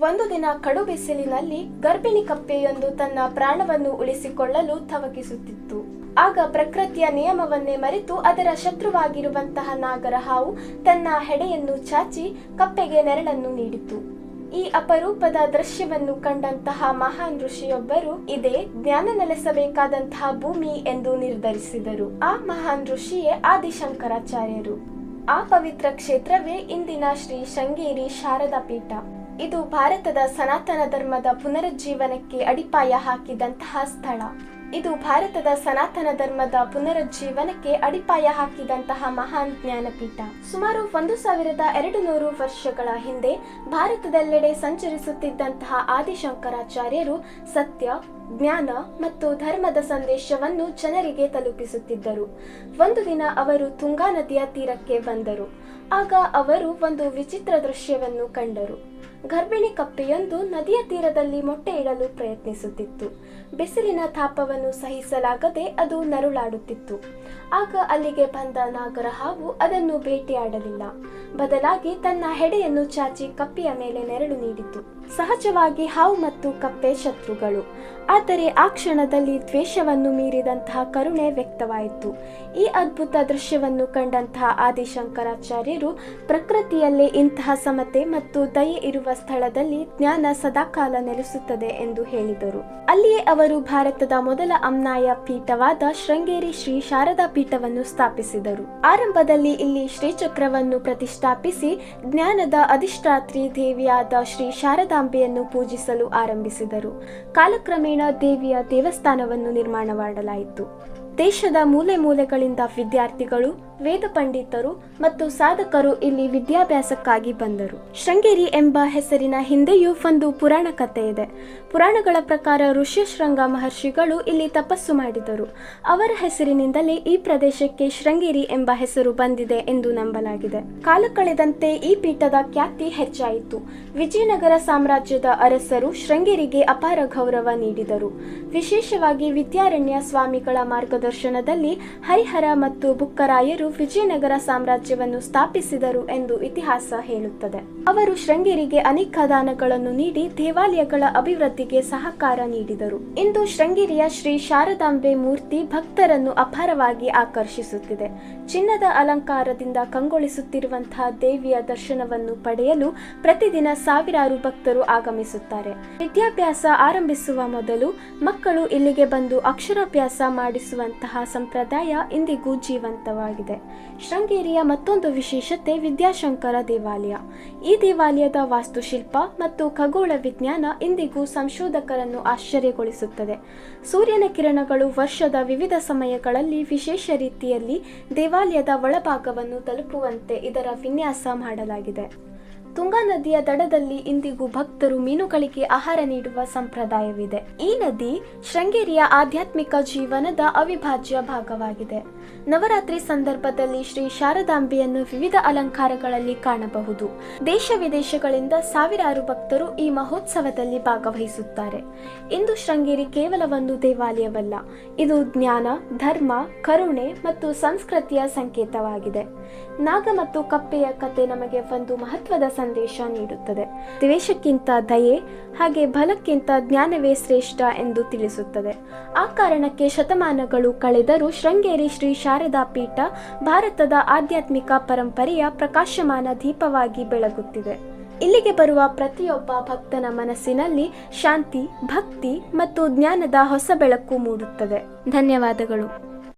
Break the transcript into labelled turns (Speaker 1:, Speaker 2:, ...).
Speaker 1: ಒಂದು ದಿನ ಕಡು ಬಿಸಿಲಿನಲ್ಲಿ ಗರ್ಭಿಣಿ ಕಪ್ಪೆಯೊಂದು ತನ್ನ ಪ್ರಾಣವನ್ನು ಉಳಿಸಿಕೊಳ್ಳಲು ತವಕಿಸುತ್ತಿತ್ತು. ಆಗ ಪ್ರಕೃತಿಯ ನಿಯಮವನ್ನೇ ಮರೆತು ಅದರ ಶತ್ರುವಾಗಿರುವಂತಹ ನಾಗರಹಾವು ತನ್ನ ಹೆಡೆಯನ್ನು ಚಾಚಿ ಕಪ್ಪೆಗೆ ನೆರಳನ್ನು ನೀಡಿತು. ಈ ಅಪರೂಪದ ದೃಶ್ಯವನ್ನು ಕಂಡಂತಹ ಮಹಾನ್ ಋಷಿಯೊಬ್ಬರು ಇದೇ ಜ್ಞಾನ ನೆಲೆಸಬೇಕಾದಂತಹ ಭೂಮಿ ಎಂದು ನಿರ್ಧರಿಸಿದರು. ಆ ಮಹಾನ್ ಋಷಿಯೇ ಆದಿಶಂಕರಾಚಾರ್ಯರು. ಆ ಪವಿತ್ರ ಕ್ಷೇತ್ರವೇ ಇಂದಿನ ಶ್ರೀ ಶೃಂಗೇರಿ ಶಾರದಾ ಪೀಠ. ಇದು ಭಾರತದ ಸನಾತನ ಧರ್ಮದ ಪುನರುಜ್ಜೀವನಕ್ಕೆ ಅಡಿಪಾಯ ಹಾಕಿದಂತಹ ಸ್ಥಳ. ಮಹಾನ್ ಜ್ಞಾನಪೀಠ. ಸುಮಾರು 1200 ವರ್ಷಗಳ ಹಿಂದೆ ಭಾರತದೆಲ್ಲೆಡೆ ಸಂಚರಿಸುತ್ತಿದ್ದಂತಹ ಆದಿಶಂಕರಾಚಾರ್ಯರು ಸತ್ಯ, ಜ್ಞಾನ ಮತ್ತು ಧರ್ಮದ ಸಂದೇಶವನ್ನು ಜನರಿಗೆ ತಲುಪಿಸುತ್ತಿದ್ದರು. ಒಂದು ದಿನ ಅವರು ತುಂಗಾ ನದಿಯ ತೀರಕ್ಕೆ ಬಂದರು. ಆಗ ಅವರು ಒಂದು ವಿಚಿತ್ರ ದೃಶ್ಯವನ್ನು ಕಂಡರು. ಗರ್ಭಿಣಿ ಕಪ್ಪೆಯೊಂದು ನದಿಯ ತೀರದಲ್ಲಿ ಮೊಟ್ಟೆ ಇಡಲು ಪ್ರಯತ್ನಿಸುತ್ತಿತ್ತು. ಬಿಸಿಲಿನ ತಾಪವನ್ನು ಸಹಿಸಲಾಗದೆ ಅದು ನರುಳಾಡುತ್ತಿತ್ತು. ಆಗ ಅಲ್ಲಿಗೆ ಬಂದ ನಾಗರಹಾವು ಅದನ್ನು ಭೇಟಿಯಾಡಲಿಲ್ಲ. ಬದಲಾಗಿ ತನ್ನ ಹೆಡೆಯನ್ನು ಚಾಚಿ ಕಪ್ಪೆಯ ಮೇಲೆ ನೆರಳು ನೀಡಿತು. ಸಹಜವಾಗಿ ಹಾವು ಮತ್ತು ಕಪ್ಪೆ ಶತ್ರುಗಳು, ಆದರೆ ಆ ಕ್ಷಣದಲ್ಲಿ ದ್ವೇಷವನ್ನು ಮೀರಿದಂತಹ ಕರುಣೆ ವ್ಯಕ್ತವಾಯಿತು. ಈ ಅದ್ಭುತ ದೃಶ್ಯವನ್ನು ಕಂಡಂತಹ ಆದಿಶಂಕರಾಚಾರ್ಯರು ಪ್ರಕೃತಿಯಲ್ಲೇ ಇಂತಹ ಸಮತೆ ಮತ್ತು ದಯೆ ಇರುವ ಸ್ಥಳದಲ್ಲಿ ಜ್ಞಾನ ಸದಾಕಾಲ ನೆಲೆಸುತ್ತದೆ ಎಂದು ಹೇಳಿದರು. ಅಲ್ಲಿಯೇ ಅವರು ಭಾರತದ ಮೊದಲ ಅಮ್ನಾಯ ಪೀಠವಾದ ಶೃಂಗೇರಿ ಶ್ರೀ ಶಾರದಾ ಪೀಠವನ್ನು ಸ್ಥಾಪಿಸಿದರು. ಆರಂಭದಲ್ಲಿ ಇಲ್ಲಿ ಶ್ರೀಚಕ್ರವನ್ನು ಪ್ರತಿಷ್ಠಾಪಿಸಿ ಜ್ಞಾನದ ಅಧಿಷ್ಠಾತ್ರಿ ದೇವಿಯಾದ ಶ್ರೀ ಶಾರದಾಂಬೆಯನ್ನು ಪೂಜಿಸಲು ಆರಂಭಿಸಿದರು. ಕಾಲಕ್ರಮೇಣ ದೇವಿಯ ದೇವಸ್ಥಾನವನ್ನು ನಿರ್ಮಾಣ ಮಾಡಲಾಯಿತು. ದೇಶದ ಮೂಲೆ ಮೂಲೆಗಳಿಂದ ವಿದ್ಯಾರ್ಥಿಗಳು, ವೇದ ಪಂಡಿತರು ಮತ್ತು ಸಾಧಕರು ಇಲ್ಲಿ ವಿದ್ಯಾಭ್ಯಾಸಕ್ಕಾಗಿ ಬಂದರು. ಶೃಂಗೇರಿ ಎಂಬ ಹೆಸರಿನ ಹಿಂದೆಯೂ ಒಂದು ಪುರಾಣ ಕಥೆ ಇದೆ. ಪುರಾಣಗಳ ಪ್ರಕಾರ ಋಷ್ಯಶೃಂಗ ಮಹರ್ಷಿಗಳು ಇಲ್ಲಿ ತಪಸ್ಸು ಮಾಡಿದರು. ಅವರ ಹೆಸರಿನಿಂದಲೇ ಈ ಪ್ರದೇಶಕ್ಕೆ ಶೃಂಗೇರಿ ಎಂಬ ಹೆಸರು ಬಂದಿದೆ ಎಂದು ನಂಬಲಾಗಿದೆ. ಕಾಲ ಕಳೆದಂತೆ ಈ ಪೀಠದ ಖ್ಯಾತಿ ಹೆಚ್ಚಾಯಿತು. ವಿಜಯನಗರ ಸಾಮ್ರಾಜ್ಯದ ಅರಸರು ಶೃಂಗೇರಿಗೆ ಅಪಾರ ಗೌರವ ನೀಡಿದರು. ವಿಶೇಷವಾಗಿ ವಿದ್ಯಾರಣ್ಯ ಸ್ವಾಮಿಗಳ ಮಾರ್ಗದರ್ಶನದಲ್ಲಿ ಹರಿಹರ ಮತ್ತು ಬುಕ್ಕರಾಯರು ವಿಜಯನಗರ ಸಾಮ್ರಾಜ್ಯವನ್ನು ಸ್ಥಾಪಿಸಿದರು ಎಂದು ಇತಿಹಾಸ ಹೇಳುತ್ತದೆ. ಅವರು ಶೃಂಗೇರಿಗೆ ಅನೇಕ ದಾನಗಳನ್ನು ನೀಡಿ ದೇವಾಲಯಗಳ ಅಭಿವೃದ್ಧಿಗೆ ಸಹಕಾರ ನೀಡಿದರು. ಇಂದು ಶೃಂಗೇರಿಯ ಶ್ರೀ ಶಾರದಾಂಬೆ ಮೂರ್ತಿ ಭಕ್ತರನ್ನು ಅಪಾರವಾಗಿ ಆಕರ್ಷಿಸುತ್ತಿದೆ. ಚಿನ್ನದ ಅಲಂಕಾರದಿಂದ ಕಂಗೊಳಿಸುತ್ತಿರುವಂತಹ ದೇವಿಯ ದರ್ಶನವನ್ನು ಪಡೆಯಲು ಪ್ರತಿದಿನ ಸಾವಿರಾರು ಭಕ್ತರು ಆಗಮಿಸುತ್ತಾರೆ. ವಿದ್ಯಾಭ್ಯಾಸ ಆರಂಭಿಸುವ ಮೊದಲು ಮಕ್ಕಳು ಇಲ್ಲಿಗೆ ಬಂದು ಅಕ್ಷರಾಭ್ಯಾಸ ಮಾಡಿಸುವಂತಹ ಸಂಪ್ರದಾಯ ಇಂದಿಗೂ ಜೀವಂತವಾಗಿದೆ. ಶೃಂಗೇರಿಯ ಮತ್ತೊಂದು ವಿಶೇಷತೆ ವಿದ್ಯಾಶಂಕರ ದೇವಾಲಯ. ಈ ದೇವಾಲಯದ ವಾಸ್ತುಶಿಲ್ಪ ಮತ್ತು ಖಗೋಳ ವಿಜ್ಞಾನ ಇಂದಿಗೂ ಸಂಶೋಧಕರನ್ನು ಆಶ್ಚರ್ಯಗೊಳಿಸುತ್ತದೆ. ಸೂರ್ಯನ ಕಿರಣಗಳು ವರ್ಷದ ವಿವಿಧ ಸಮಯಗಳಲ್ಲಿ ವಿಶೇಷ ರೀತಿಯಲ್ಲಿ ದೇವಾಲಯದ ಒಳಭಾಗವನ್ನು ತಲುಪುವಂತೆ ಇದರ ವಿನ್ಯಾಸ ಮಾಡಲಾಗಿದೆ. ತುಂಗಾ ನದಿಯ ದಡದಲ್ಲಿ ಇಂದಿಗೂ ಭಕ್ತರು ಮೀನುಗಳಿಗೆ ಆಹಾರ ನೀಡುವ ಸಂಪ್ರದಾಯವಿದೆ. ಈ ನದಿ ಶೃಂಗೇರಿಯ ಆಧ್ಯಾತ್ಮಿಕ ಜೀವನದ ಅವಿಭಾಜ್ಯ ಭಾಗವಾಗಿದೆ. ನವರಾತ್ರಿ ಸಂದರ್ಭದಲ್ಲಿ ಶ್ರೀ ಶಾರದಾಂಬೆಯನ್ನು ವಿವಿಧ ಅಲಂಕಾರಗಳಲ್ಲಿ ಕಾಣಬಹುದು. ದೇಶ ವಿದೇಶಗಳಿಂದ ಸಾವಿರಾರು ಭಕ್ತರು ಈ ಮಹೋತ್ಸವದಲ್ಲಿ ಭಾಗವಹಿಸುತ್ತಾರೆ. ಇಂದು ಶೃಂಗೇರಿ ಕೇವಲ ಒಂದು ದೇವಾಲಯವಲ್ಲ, ಇದು ಜ್ಞಾನ, ಧರ್ಮ, ಕರುಣೆ ಮತ್ತು ಸಂಸ್ಕೃತಿಯ ಸಂಕೇತವಾಗಿದೆ. ನಾಗ ಮತ್ತು ಕಪ್ಪೆಯ ಕತೆ ನಮಗೆ ಒಂದು ಮಹತ್ವದ ಸಂದೇಶ ನೀಡುತ್ತದೆ. ದ್ವೇಷಕ್ಕಿಂತ ದಯೆ ಹಾಗೆ ಬಲಕ್ಕಿಂತ ಜ್ಞಾನವೇ ಶ್ರೇಷ್ಠ ಎಂದು ತಿಳಿಸುತ್ತದೆ. ಆ ಕಾರಣಕ್ಕೆ ಶತಮಾನಗಳು ಕಳೆದರೂ ಶೃಂಗೇರಿ ಶ್ರೀ ಶಾರದಾ ಪೀಠ ಭಾರತದ ಆಧ್ಯಾತ್ಮಿಕ ಪರಂಪರೆಯ ಪ್ರಕಾಶಮಾನ ದೀಪವಾಗಿ ಬೆಳಗುತ್ತಿದೆ. ಇಲ್ಲಿಗೆ ಬರುವ ಪ್ರತಿಯೊಬ್ಬ ಭಕ್ತನ ಮನಸ್ಸಿನಲ್ಲಿ ಶಾಂತಿ, ಭಕ್ತಿ ಮತ್ತು ಜ್ಞಾನದ ಹೊಸ ಬೆಳಕು ಮೂಡುತ್ತದೆ. ಧನ್ಯವಾದಗಳು.